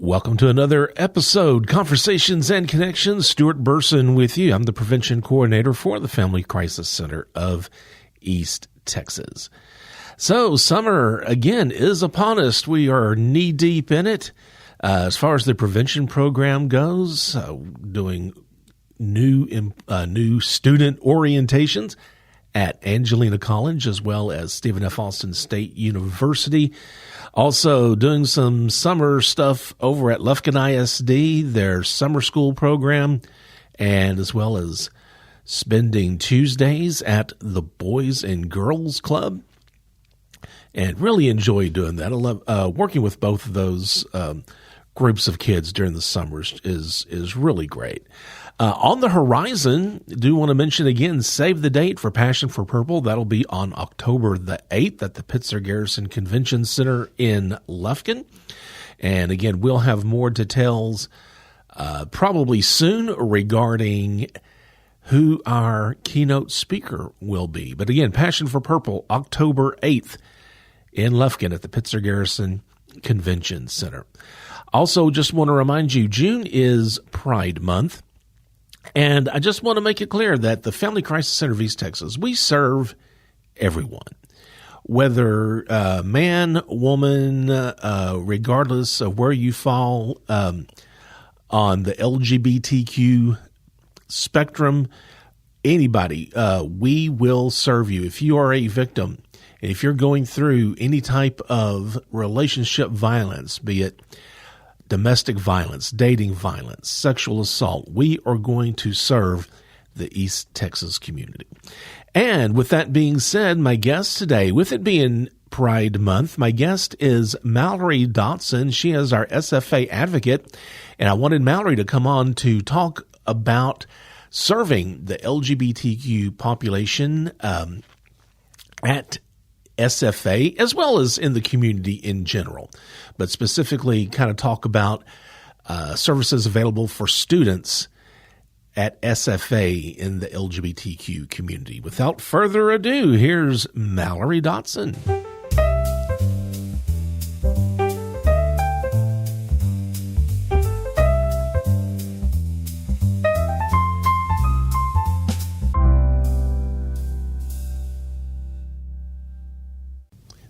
Welcome to another episode, Conversations and Connections. Stuart Burson with you. I'm the Prevention Coordinator for the Family Crisis Center of East Texas. So summer, again, is upon us. We are knee-deep in it. As far as the prevention program goes, doing new student orientations at Angelina College as well as Stephen F. Austin State University. Also doing some summer stuff over at Lufkin ISD, their summer school program, and as well as spending Tuesdays at the Boys and Girls Club. And really enjoy doing that. I love working with both of those groups of kids during the summers is really great. On the horizon, do want to mention again, save the date for Passion for Purple. That'll be on October the 8th at the Pitzer Garrison Convention Center in Lufkin. And again, we'll have more details probably soon regarding who our keynote speaker will be. But again, Passion for Purple, October 8th in Lufkin at the Pitzer Garrison Convention Center. Also, just want to remind you, June is Pride Month. And I just want to make it clear that the Family Crisis Center of East Texas, we serve everyone, whether man, woman, regardless of where you fall on the LGBTQ spectrum, anybody, we will serve you. If you are a victim, and if you're going through any type of relationship violence, be it domestic violence, dating violence, sexual assault, we are going to serve the East Texas community. And with that being said, my guest today, with it being Pride Month, my guest is Mallory Dotson. She is our SFA advocate, and I wanted Mallory to come on to talk about serving the LGBTQ population at SFA, as well as in the community in general, but specifically kind of talk about services available for students at SFA in the LGBTQ community. Without further ado, here's Mallory Dotson.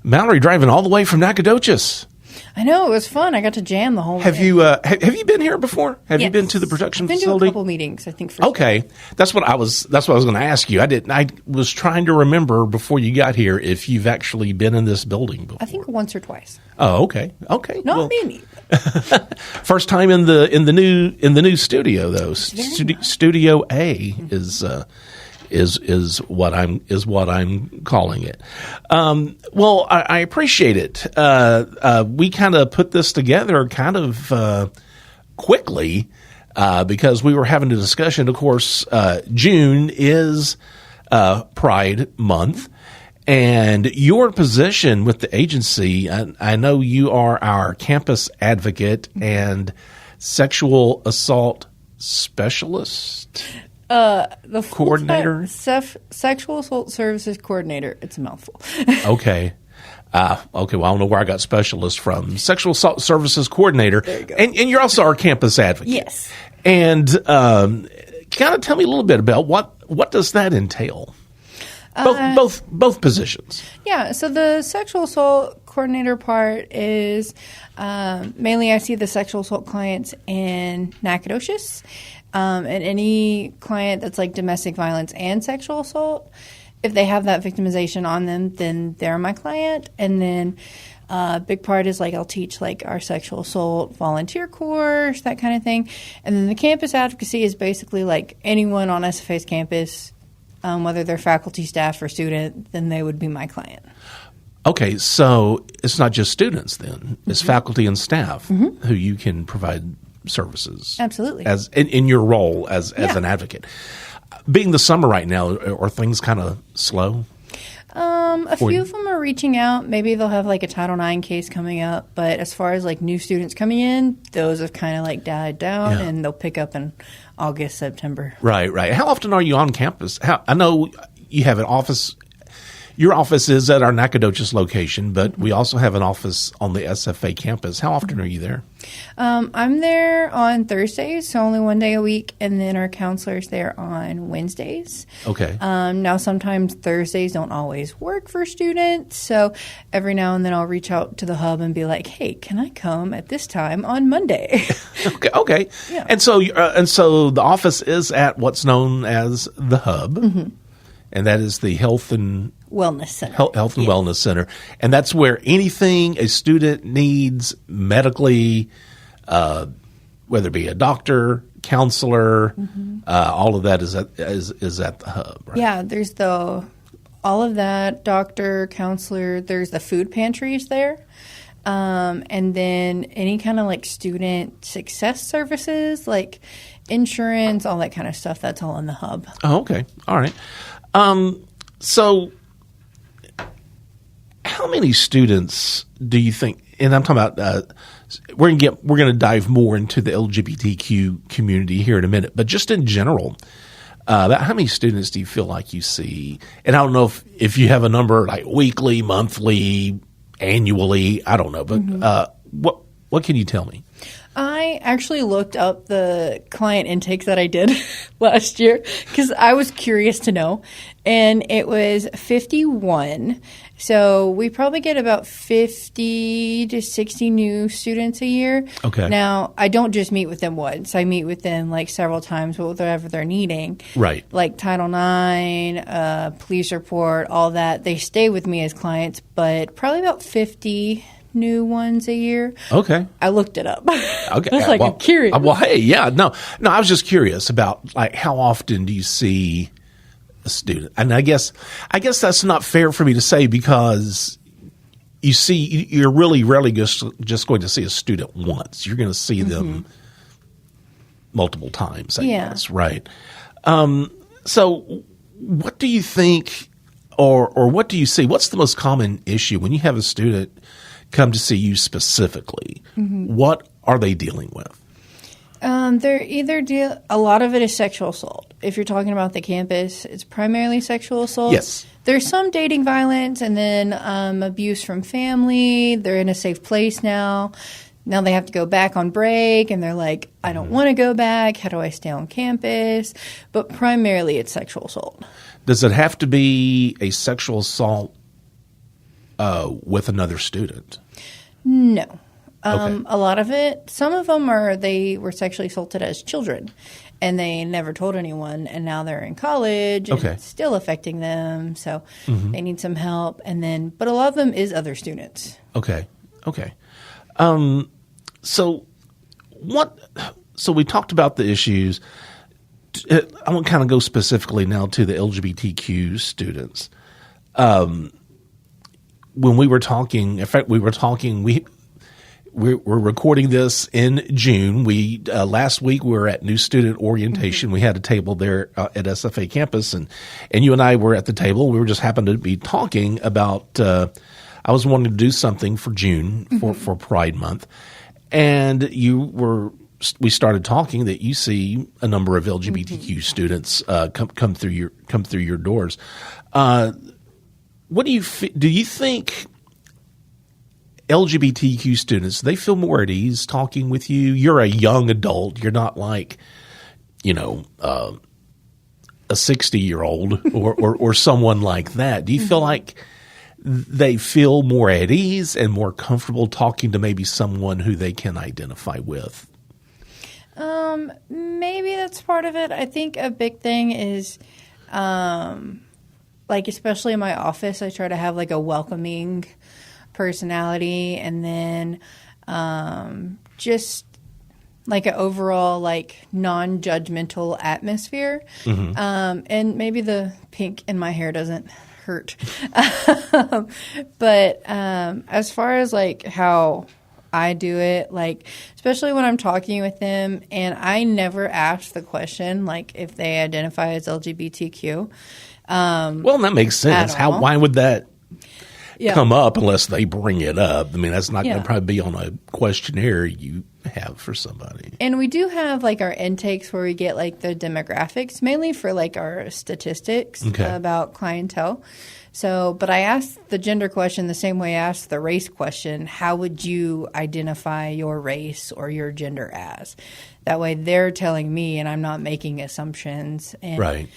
Mallory, driving all the way from Nacogdoches. I know, it was fun. I got to jam the whole way. Have you been here before? Have you been to the production facility? I've been to a couple meetings, I think. Okay, that's what I was going to ask you. I was trying to remember before you got here if you've actually been in this building before. I think once or twice. Oh, okay. Not me. First time in the new studio though. Studio A is what I'm calling it. Well, I appreciate it. We kind of put this together kind of quickly because we were having a discussion. Of course, June is Pride Month, and your position with the agency. I know you are our campus advocate and sexual assault specialist. The coordinator? Sexual assault services coordinator. It's a mouthful. Okay. Well, I don't know where I got specialist from. Sexual assault services coordinator. There you go. And you're also our campus advocate. Yes. And kind of tell me a little bit about what does that entail? Both positions. Yeah. So the sexual assault coordinator part is mainly I see the sexual assault clients in Nacogdoches. And any client that's like domestic violence and sexual assault, if they have that victimization on them, then they're my client. And then a big part is like I'll teach like our sexual assault volunteer course, that kind of thing. And then the campus advocacy is basically like anyone on SFA's campus, whether they're faculty, staff, or student, then they would be my client. Okay, so it's not just students then. It's faculty and staff who you can provide services. Absolutely. As in your role as an advocate. Being the summer right now, are things kind of slow? A few of them are reaching out. Maybe they'll have like a Title IX case coming up. But as far as like new students coming in, those have kind of like died down and they'll pick up in August, September. Right. How often are you on campus? I know you have an office your office is at our Nacogdoches location, but we also have an office on the SFA campus. How often are you there? I'm there on Thursdays, so only one day a week, and then our counselor's there on Wednesdays. Okay. Now, sometimes Thursdays don't always work for students, so every now and then I'll reach out to the hub and be like, hey, can I come at this time on Monday? Okay. Yeah. And so the office is at what's known as the hub, and that is the Health and Wellness Center. Health and Wellness Center. And that's where anything a student needs medically, whether it be a doctor, counselor, all of that is at the hub, right? Yeah, there's all of that, doctor, counselor. There's the food pantries there. And then any kind of like student success services, like insurance, all that kind of stuff, that's all in the hub. Oh, okay. All right. So how many students do you think, and I'm talking about, we're going to dive more into the LGBTQ community here in a minute, but just in general, about how many students do you feel like you see? And I don't know if you have a number like weekly, monthly, annually, I don't know, but what can you tell me? I actually looked up the client intakes that I did last year because I was curious to know, and it was 51. So we probably get about 50 to 60 new students a year. Okay. Now, I don't just meet with them once. I meet with them like several times with whatever they're needing. Right. Like Title IX, police report, all that. They stay with me as clients, but probably about 50 new ones a year. Okay. I looked it up. Okay. I was like, I'm curious. Well, hey, yeah, no, I was just curious about like how often do you see a student? And I guess that's not fair for me to say because you're really rarely just going to see a student once. You're going to see them multiple times, I guess, right? So what do you think or what do you see? What's the most common issue when you have a student come to see you specifically? What are they dealing with? They're either a lot of it is sexual assault. If you're talking about the campus, it's primarily sexual assault. Yes. There's some dating violence and then abuse from family. They're in a safe place now. Now they have to go back on break, and they're like, I don't want to go back. How do I stay on campus? But primarily it's sexual assault. Does it have to be a sexual assault with another student? No. Okay. A lot of it, some of them they were sexually assaulted as children, and they never told anyone, and now they're in college, and it's still affecting them, so they need some help. But a lot of them is other students. Okay. So we talked about the issues. I want to kind of go specifically now to the LGBTQ students. When we were talking, in fact, we're recording this in June. Last week we were at New Student Orientation. We had a table there at SFA campus, and you and I were at the table. We were just happened to be talking about. I was wanting to do something for June for Pride Month, and we started talking that you see a number of LGBTQ students come through your doors. What do you think LGBTQ students, they feel more at ease talking with you? You're a young adult. You're not like, a 60-year-old or someone like that. Do you feel like they feel more at ease and more comfortable talking to maybe someone who they can identify with? Maybe that's part of it. I think a big thing is especially in my office, I try to have like a welcoming personality, and then just like an overall like non-judgmental atmosphere. And maybe the pink in my hair doesn't hurt. But as far as like how I do it, like especially when I'm talking with them, and I never ask the question like if they identify as LGBTQ. Well, that makes sense. Why would that come up unless they bring it up? I mean, that's not going to probably be on a questionnaire you have for somebody. And we do have like our intakes where we get like the demographics, mainly for like our statistics about clientele. So, but I asked the gender question the same way I asked the race question. How would you identify your race or your gender as? That way they're telling me and I'm not making assumptions. And, right.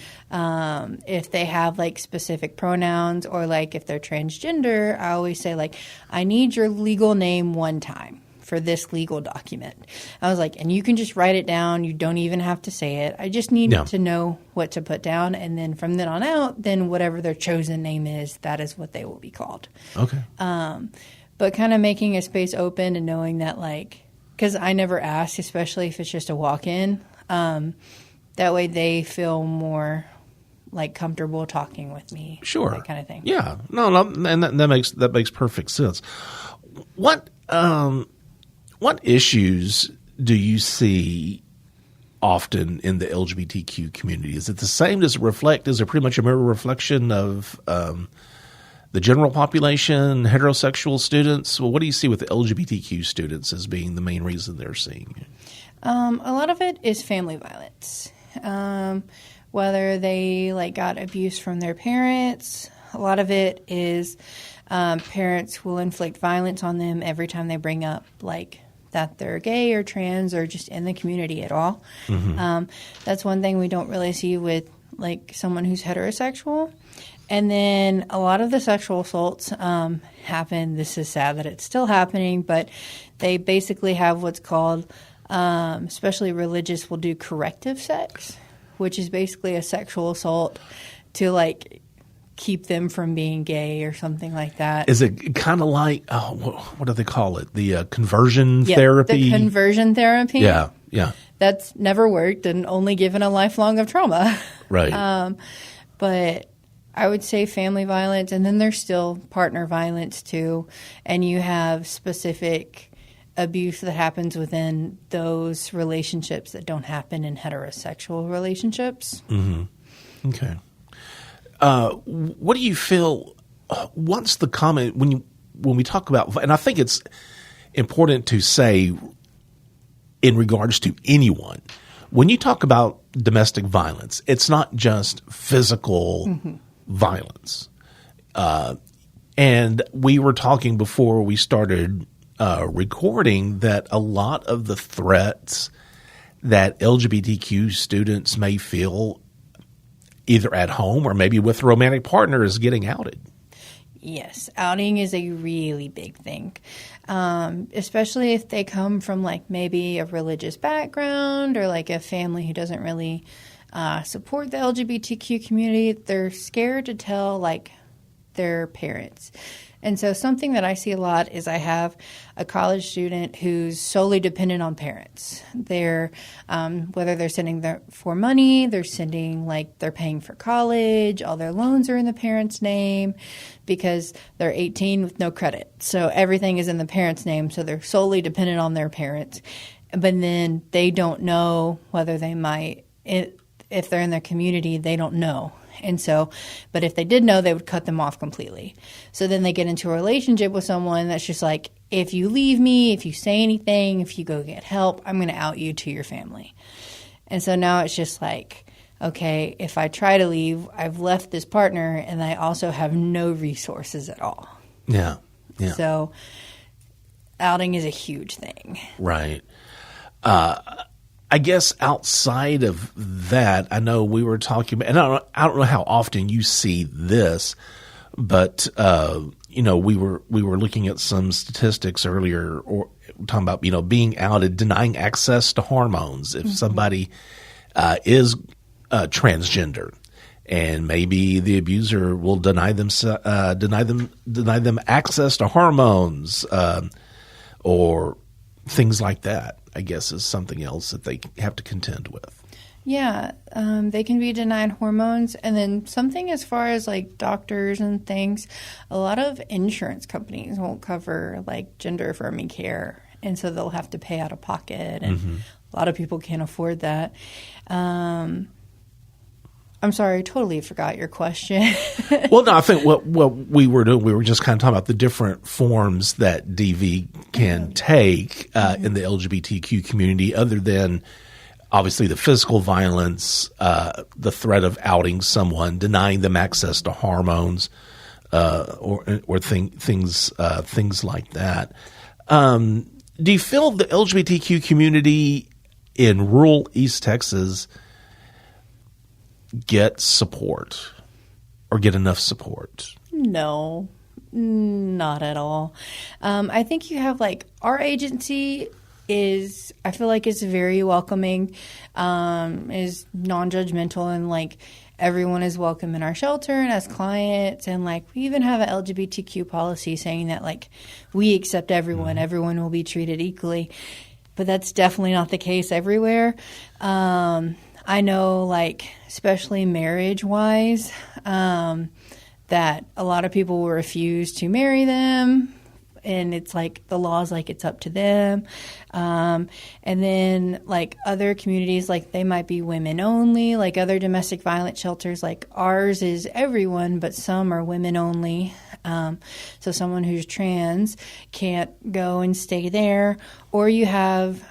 If they have like specific pronouns or like if they're transgender, I always say like, I need your legal name one time for this legal document. I was like, and you can just write it down. You don't even have to say it. I just need to know what to put down. And then from then on out, then whatever their chosen name is, that is what they will be called. Okay. But kind of making a space open and knowing that like, because I never ask, especially if it's just a walk-in, that way they feel more like comfortable talking with me. Sure. That kind of thing. Yeah. No, and that makes perfect sense. What issues do you see often in the LGBTQ community? Is it the same? Does it reflect? Is it pretty much a mirror reflection of the general population, heterosexual students? Well, what do you see with the LGBTQ students as being the main reason they're seeing you? A lot of it is family violence. Whether they like got abuse from their parents, a lot of it is parents will inflict violence on them every time they bring up like that they're gay or trans or just in the community at all. Mm-hmm. That's one thing we don't really see with like someone who's heterosexual. And then a lot of the sexual assaults happen. This is sad that it's still happening, but they basically have what's called, especially religious, will do corrective sex, which is basically a sexual assault to like keep them from being gay or something like that. Is it kind of like, what do they call it? The conversion therapy? The conversion therapy. Yeah, yeah. That's never worked and only given a lifelong of trauma. Right. But I would say family violence, and then there's still partner violence too. And you have specific abuse that happens within those relationships that don't happen in heterosexual relationships. Mm-hmm. Okay. What do you feel? What's the comment when we talk about? And I think it's important to say, in regards to anyone, when you talk about domestic violence, it's not just physical violence. And we were talking before we started recording that a lot of the threats that LGBTQ students may feel either at home or maybe with a romantic partner is getting outed. Yes, outing is a really big thing, especially if they come from like maybe a religious background or like a family who doesn't really support the LGBTQ community. They're scared to tell like their parents. And so something that I see a lot is I have a college student who's solely dependent on parents. They're whether they're sending for money, they're paying for college, all their loans are in the parents' name because they're 18 with no credit. So everything is in the parents' name, so they're solely dependent on their parents. But then they don't know whether they might, if they're in their community, they don't know. And so, but if they did know, they would cut them off completely. So then they get into a relationship with someone that's just like, if you leave me, if you say anything, if you go get help, I'm going to out you to your family. And so now it's just like, okay, if I try to leave, I've left this partner and I also have no resources at all. Yeah. Yeah. So outing is a huge thing. Right. I guess outside of that, I know we were talking about, and I don't know how often you see this, but we were looking at some statistics earlier, or talking about being outed, denying access to hormones. If somebody is transgender, and maybe the abuser will deny them access to hormones, or things like that, I guess, is something else that they have to contend with. Yeah, they can be denied hormones. And then something as far as like doctors and things, a lot of insurance companies won't cover like gender affirming care. And so they'll have to pay out of pocket. And a lot of people can't afford that. I'm sorry, I totally forgot your question. Well, no, I think what we were doing, we were just kind of talking about the different forms that DV can take in the LGBTQ community, other than obviously the physical violence, the threat of outing someone, denying them access to hormones, or things like that. Do you feel the LGBTQ community in rural East Texas get support or get enough support? No, not at all. I think you have our agency I feel like it's very welcoming, is non-judgmental, and everyone is welcome in our shelter and as clients. And we even have an LGBTQ policy saying that we accept everyone, everyone will be treated equally. But that's definitely not the case everywhere. I know, especially marriage-wise, that a lot of people will refuse to marry them, and it's the law's it's up to them. And then, other communities, they might be women only, other domestic violence shelters, ours is everyone, but some are women only. So someone who's trans can't go and stay there, or you have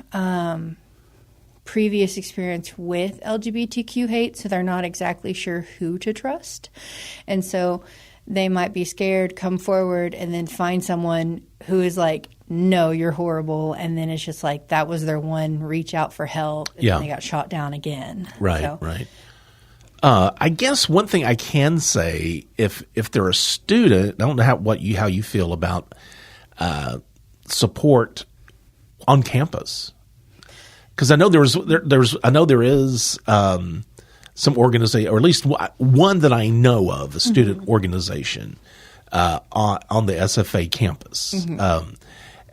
previous experience with LGBTQ hate, so they're not exactly sure who to trust. And so they might be scared, come forward, and then find someone who is no, you're horrible. And then it's just that was their one reach out for help, and then they got shot down again. Right, right. I guess one thing I can say, if they're a student, I don't know how you feel about support on campus, because I know there is some organization, or at least one that I know of, a student organization on the SFA campus.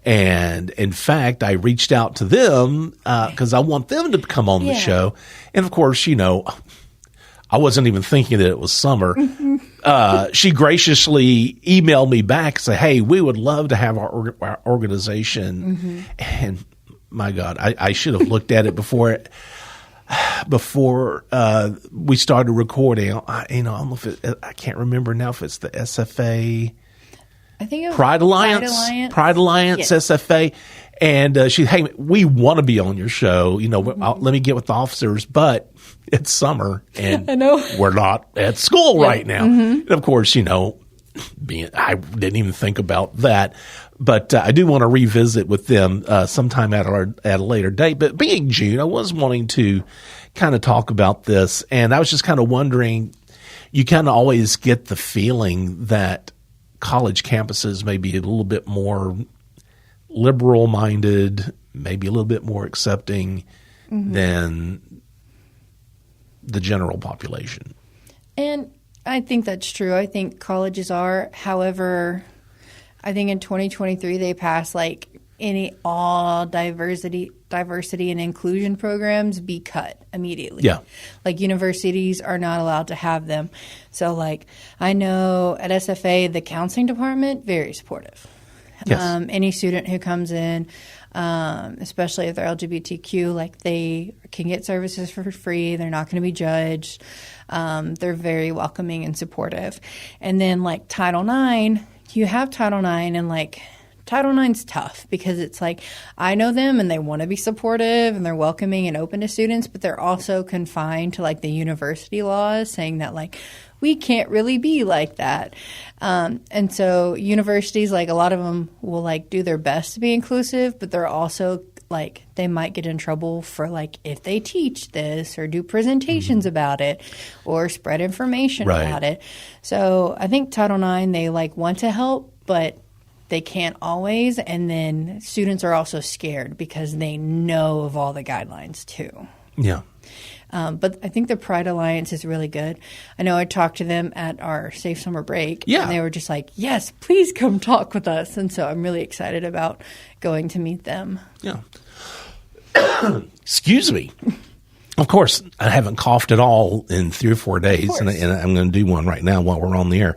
And in fact, I reached out to them because I want them to come on the show. And of course, I wasn't even thinking that it was summer. She graciously emailed me back and said, "Hey, we would love to have our organization." And my God, I should have looked at it before we started recording. I don't know if I can't remember now if it's the SFA. I think it was Pride Alliance, yes. SFA. And hey, we want to be on your show. Let me get with the officers, but it's summer and I know. We're not at school right now. And of course, I didn't even think about that. But I do want to revisit with them sometime at a later date. But being June, I was wanting to kind of talk about this. And I was just kind of wondering, you kind of always get the feeling that college campuses may be a little bit more liberal-minded, maybe a little bit more accepting than the general population. And I think that's true. I think colleges are. However, I think in 2023 they passed all diversity and inclusion programs be cut immediately. Yeah. Universities are not allowed to have them. So I know at SFA, the counseling department, very supportive. Yes. Any student who comes in, especially if they're LGBTQ, they can get services for free. They're not going to be judged. They're very welcoming and supportive. And then Title IX, you have Title IX, and Title IX's tough because it's I know them and they want to be supportive and they're welcoming and open to students, but they're also confined to the university laws saying that we can't really be like that. And so universities, a lot of them will do their best to be inclusive, but they're also they might get in trouble for if they teach this or do presentations about it or spread information about it. So I think Title IX, they want to help, but they can't always. And then students are also scared because they know of all the guidelines too. Yeah. But I think the Pride Alliance is really good. I know I talked to them at our Safe Summer Break. Yeah. And they were just yes, please come talk with us. And so I'm really excited about going to meet them. Yeah. Excuse me. Of course, I haven't coughed at all in 3 or 4 days, and I'm going to do one right now while we're on the air.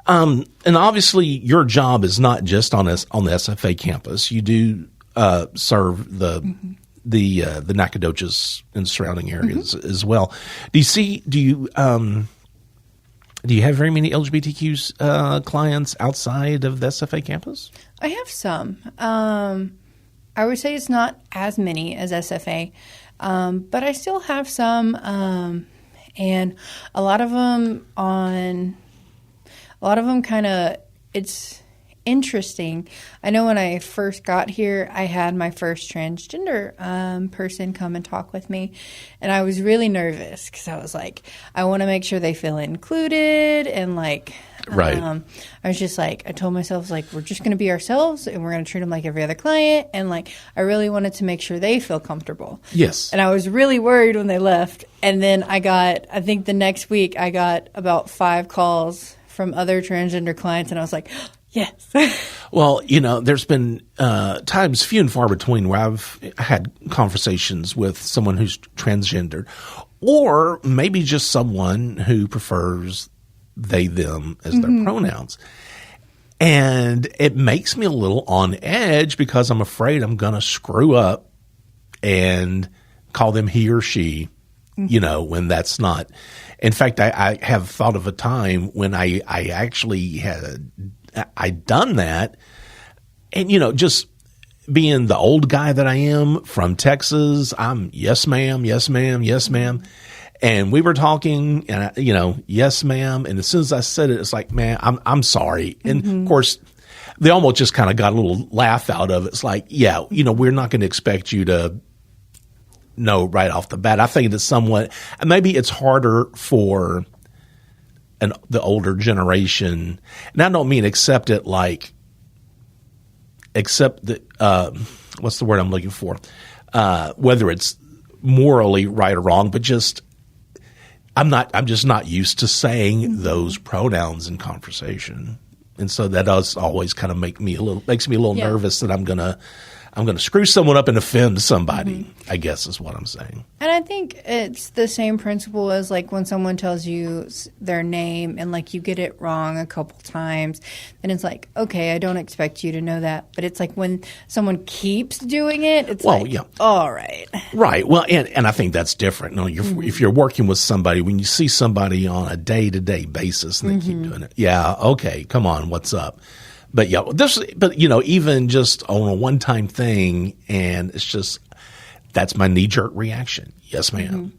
And obviously, your job is not just on the SFA campus. You do serve the the Nacogdoches and surrounding areas as well. Do you have very many LGBTQ clients outside of the SFA campus? I have some. I would say it's not as many as SFA, but I still have some, and a lot of them kind of, it's interesting. I know when I first got here, I had my first transgender person come and talk with me, and I was really nervous because I was like, I want to make sure they feel included, and like, right. I was just like, I told myself, like, we're just going to be ourselves, and we're going to treat them like every other client, and like, I really wanted to make sure they feel comfortable. Yes. And I was really worried when they left, and then I think the next week I got about 5 calls from other transgender clients, and I was like, yes. Well, there's been times few and far between where I've had conversations with someone who's transgendered, or maybe just someone who prefers they, them as their pronouns. And it makes me a little on edge because I'm afraid I'm going to screw up and call them he or she, when that's not. In fact, I have thought of a time when I actually had done that, and just being the old guy that I am from Texas, I'm yes ma'am, yes ma'am, yes ma'am, and we were talking, and yes ma'am, and as soon as I said it, it's like, man, I'm sorry, and of course they almost just kind of got a little laugh out of it. It's like, yeah, we're not going to expect you to know right off the bat. I think it's somewhat, maybe it's harder for the older generation, and I don't mean accept the what's the word I'm looking for? Whether it's morally right or wrong, but just I'm just not used to saying those pronouns in conversation, and so that does always kind of makes me a little nervous that I'm gonna screw someone up and offend somebody, I guess is what I'm saying. And I think it's the same principle as like when someone tells you their name and like you get it wrong a couple times, then it's like, okay, I don't expect you to know that. But it's like when someone keeps doing it, it's all right. Right. Well, and I think that's different. No, if you're working with somebody, when you see somebody on a day-to-day basis and they keep doing it, yeah, okay, come on, what's up? But yeah, even just on a one-time thing, and it's just, that's my knee-jerk reaction. Yes, ma'am.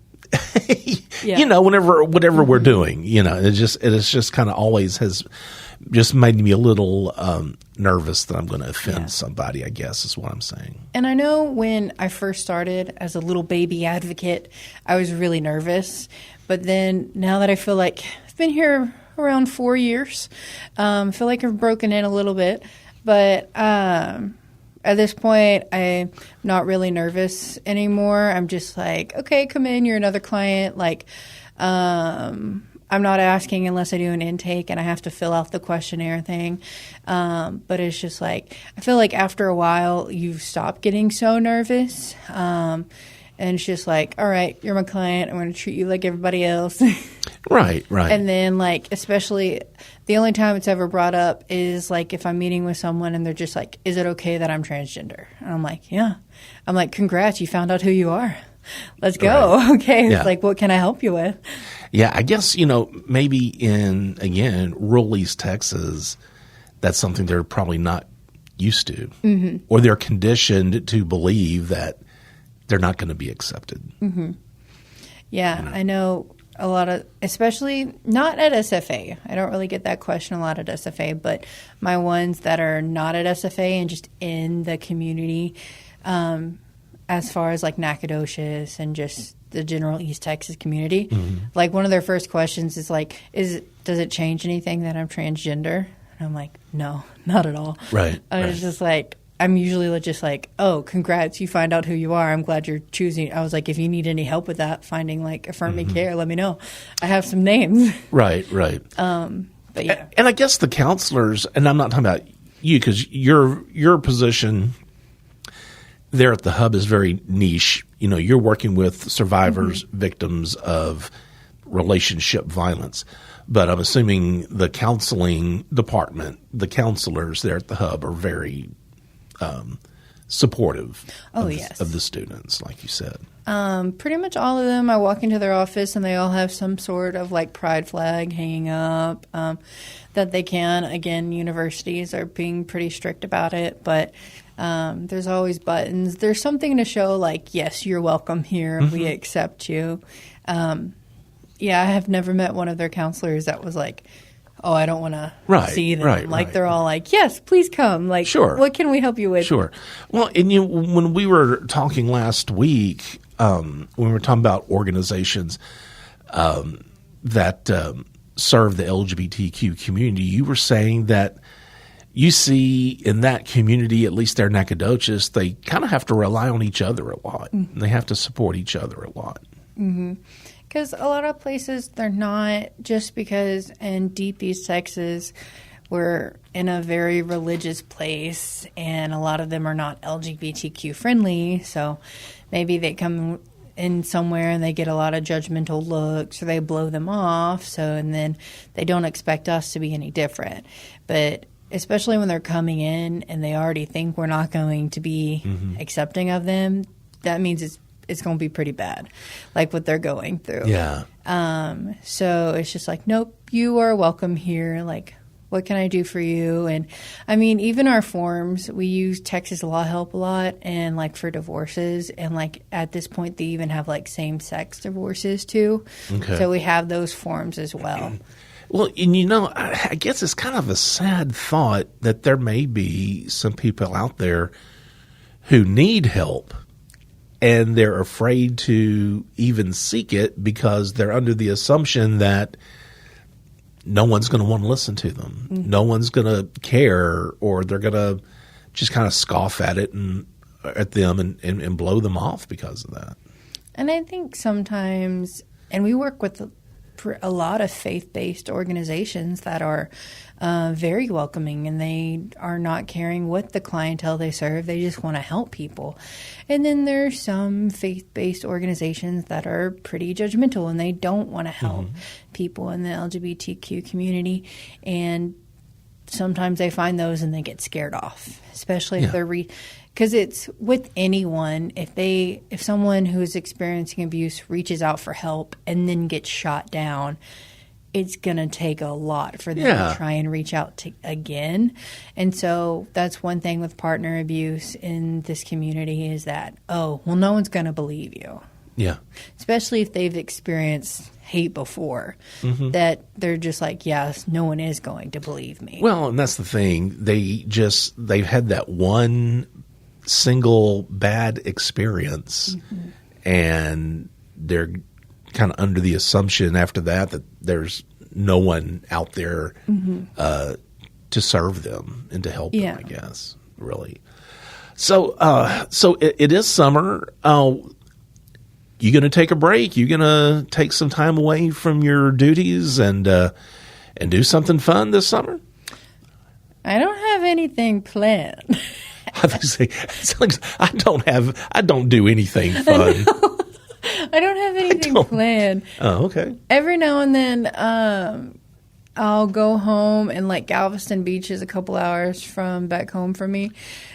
Whatever we're doing, it just kind of always has just made me a little nervous that I'm going to offend somebody, I guess is what I'm saying. And I know when I first started as a little baby advocate, I was really nervous. But then now that I feel like I've been here around 4 years. I feel like I've broken in a little bit, but at this point, I'm not really nervous anymore. I'm just like, okay, come in. You're another client. Like, I'm not asking unless I do an intake and I have to fill out the questionnaire thing. But it's just like, I feel like after a while, you stop getting so nervous. And it's just like, all right, you're my client. I'm going to treat you like everybody else. Right. And then, like, especially the only time it's ever brought up is, like, if I'm meeting with someone and they're just like, is it okay that I'm transgender? And I'm like, yeah. I'm like, congrats, you found out who you are. Let's go. Right. Okay. It's like, what can I help you with? Yeah, I guess, maybe in, again, rural East Texas, that's something they're probably not used to. Or they're conditioned to believe that they're not going to be accepted. Yeah, I know a lot of, especially not at SFA. I don't really get that question a lot at SFA, but my ones that are not at SFA and just in the community, as far as like Nacogdoches and just the general East Texas community, like one of their first questions is like, does it change anything that I'm transgender? And I'm like, no, not at all. Right. I was just like, I'm usually just like, oh, congrats, you find out who you are. I'm glad you're choosing. I was like, if you need any help with that, finding like affirming care, let me know. I have some names. Right. But yeah. And I guess the counselors, and I'm not talking about you because your position there at the hub is very niche. You're working with survivors, victims of relationship violence. But I'm assuming the counseling department, the counselors there at the hub are very supportive yes. of the students, like you said. Pretty much all of them. I walk into their office and they all have some sort of like pride flag hanging up that they can. Again, universities are being pretty strict about it, but there's always buttons. There's something to show like, yes, you're welcome here. Mm-hmm. We accept you. Yeah, I have never met one of their counselors that was like, oh, I don't want to see them. They're all like, yes, please come. Like, sure. What can we help you with? Sure. Well, and when we were talking last week, when we were talking about organizations that serve the LGBTQ community, you were saying that you see in that community, at least there in Nacogdoches, they kind of have to rely on each other a lot. Mm-hmm. They have to support each other a lot. Mm-hmm. Because a lot of places, they're not, just because in Deep East Texas, we're in a very religious place, and a lot of them are not LGBTQ friendly, so maybe they come in somewhere and they get a lot of judgmental looks, or they blow them off, and then they don't expect us to be any different. But especially when they're coming in and they already think we're not going to be accepting of them, that means it's going to be pretty bad, like what they're going through. Yeah. So it's just like, nope, you are welcome here. Like, what can I do for you? And I mean, even our forms, we use Texas Law Help a lot, and like for divorces, and like at this point, they even have like same-sex divorces too. Okay. So we have those forms as well. Well, and I guess it's kind of a sad thought that there may be some people out there who need help, and they're afraid to even seek it because they're under the assumption that no one's going to want to listen to them. Mm-hmm. No one's going to care, or they're going to just kind of scoff at them and blow them off because of that. And I think sometimes, and we work with a lot of faith-based organizations that are very welcoming, and they are not caring what the clientele they serve. They just want to help people. And then there's some faith-based organizations that are pretty judgmental, and they don't want to help people in the LGBTQ community. And sometimes they find those and they get scared off, especially if they're because it's with anyone. If someone who's experiencing abuse reaches out for help and then gets shot down, it's going to take a lot for them to try and reach out again. And so that's one thing with partner abuse in this community is that, no one's going to believe you. Yeah. Especially if they've experienced hate before, that they're just like, yes, no one is going to believe me. Well, and that's the thing. They've had that one single bad experience, and they're kind of under the assumption after that there's no one out there to serve them and to help them, I guess, really. So it is summer. You going to take a break? You going to take some time away from your duties and do something fun this summer? I don't have anything planned. I was say, I don't do anything fun. I don't have anything planned. Oh, okay. Every now and then, I'll go home, and like Galveston Beach is a couple hours from back home from me,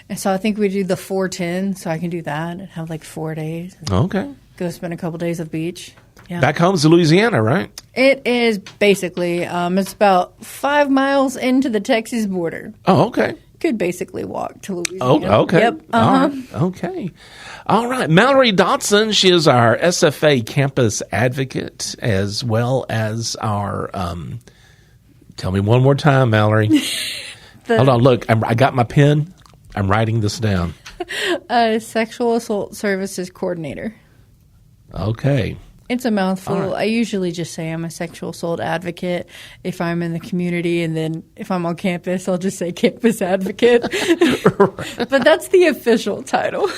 and so I think we do the 4-10, so I can do that and have like 4 days. Okay. Go spend a couple days at the beach. Yeah. Back home's Louisiana, right? It is basically. It's about 5 miles into the Texas border. Oh, okay. Could basically walk to Louisiana. Oh, okay. Yep. All right. Okay. All right. Mallory Dotson, she is our SFA campus advocate, as well as our, tell me one more time, Mallory. Hold on. Look, I got my pen. I'm writing this down. Sexual assault services coordinator. Okay. It's a mouthful. Right. I usually just say I'm a sexual assault advocate if I'm in the community, and then if I'm on campus, I'll just say campus advocate. But that's the official title.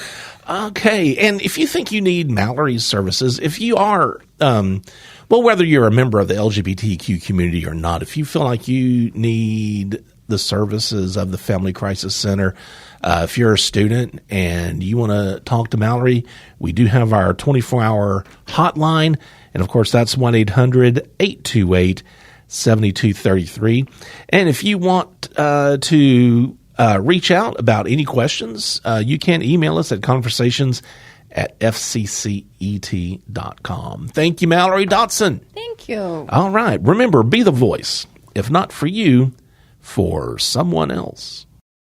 Okay. And if you think you need Mallory's services, if you are, whether you're a member of the LGBTQ community or not, if you feel like you need the services of the Family Crisis Center, if you're a student and you want to talk to Mallory, we do have our 24-hour hotline. And, of course, that's 1-800-828-7233. And if you want to reach out about any questions. You can email us at conversations@fccet.com. Thank you, Mallory Dotson. Thank you. All right. Remember, be the voice, if not for you, for someone else.